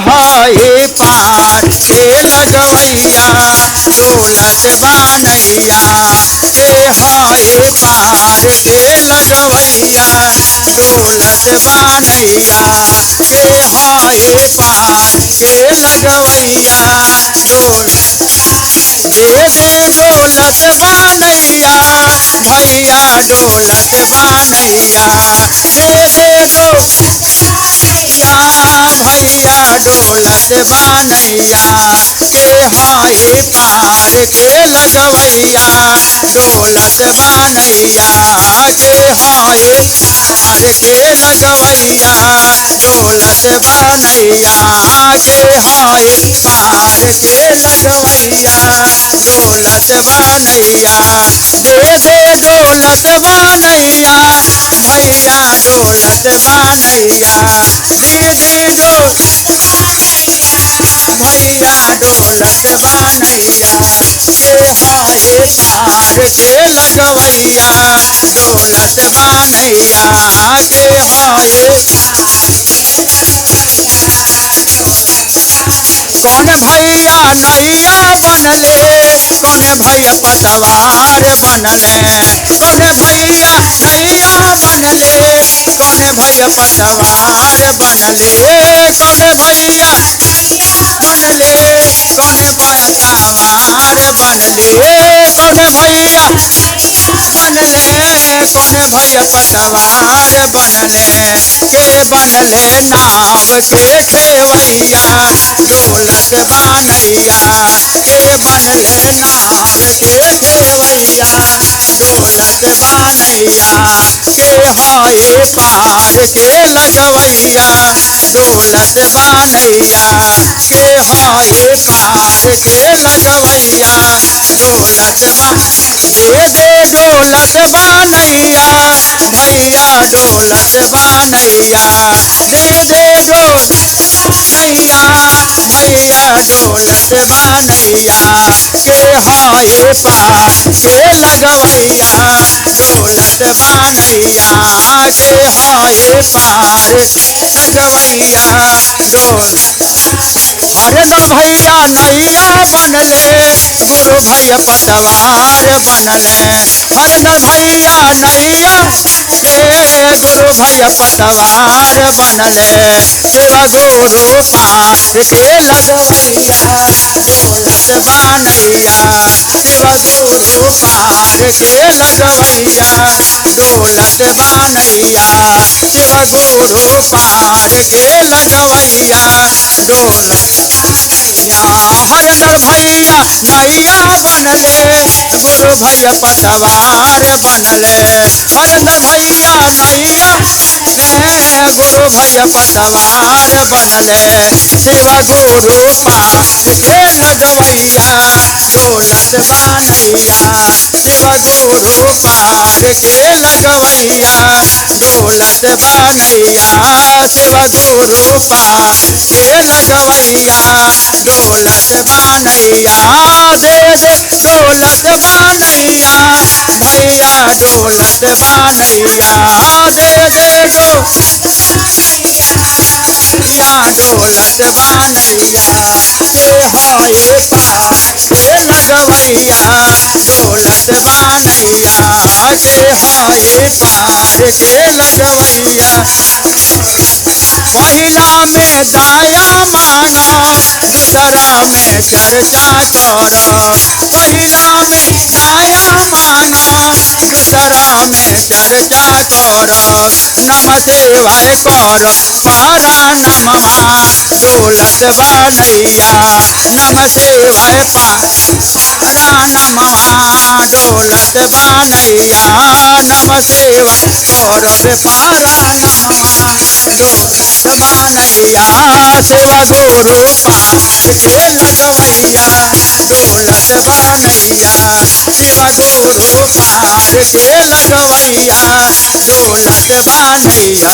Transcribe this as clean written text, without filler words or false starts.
हाय पार के लगवैया डोलत बानैया के हाय पार के लगवैया डोलत बानैया के हाय पार के लगवैया डोल दे दे डोलत बानैया भैया डोलत बानैया दे दे दो या भैया डोलत बानैया के हाय पार के लगवैया डोलत बानैया के हाय पार के लगवैया डोलत बानैया के हाय पार के लगवैया डोलत बानैया दे दे डोलत बानैया भैया डोलत बानैया दे दे डोल भैया डोलत बानैया के हाय पार के लगवैया डोलत बानैया के हाय कौन भैया नैया बनले कौन भैया पतवार बनले कौन भैया नैया बनले कौन भैया पतवार बनले कौन भैया बनले कौन पतवार बनले कौन भैया बनले कौन भैया पतवार बनले के बनले नाव के खेवैया डोलत बानैया के बनले नाव के खेवैया डोलत बानैया के हाय पार के लगवैया डोलत बानैया के हाय पार के लगवैया डोलत बा दे दे डोलत बानैया भैया डोलत बानैया दे दे डोल नैया भैया डोलत बानैया के हाय पार के लगवैया डोलत बानैया के हाय पार लगवैया डोल हरदल भैया नैया बनले गुरु भैया पतवार बनले हरदल भैया नैया हे गुरु भैया पतवार बनले शिव गुरु पार के लगवैया डोलत बानैया शिव गुरु पार के लगवैया डोलत बानैया शिव गुरु पार के लगवैया डोल या हरदल भैया नैया बनले गुरु भैया पतवार बनले हरदल भैया नैया गुरु भैया पतवार बनले शिव गुरु पार के लगवैया डोलत बानैया शिव गुरु पार के लगवैया डोलत बानैया शिव गुरु पार के लगवैया डोलत बानैया दे दे डोलत बानैया भैया डोलत बानैया दे दे डो या डोलत बानैया के हाय पार के लगवैया डोलत बानैया के हाय पार के लगवैया पहिला में दाया मांगो दूसरा में चर्चा करो पहिला में दाया मांगो दूसरा में चर्चा करो नम सेवाय करो पारा नमवा डोलत बानैया नम सेवाय पारा नमवा डोलत बानैया नम सेवा करो पारा नमवा डोलत बानैया शिव गुरु पार के लगवैया डोलत बानैया शिव गुरु पार के लगवैया डोलत बानैया।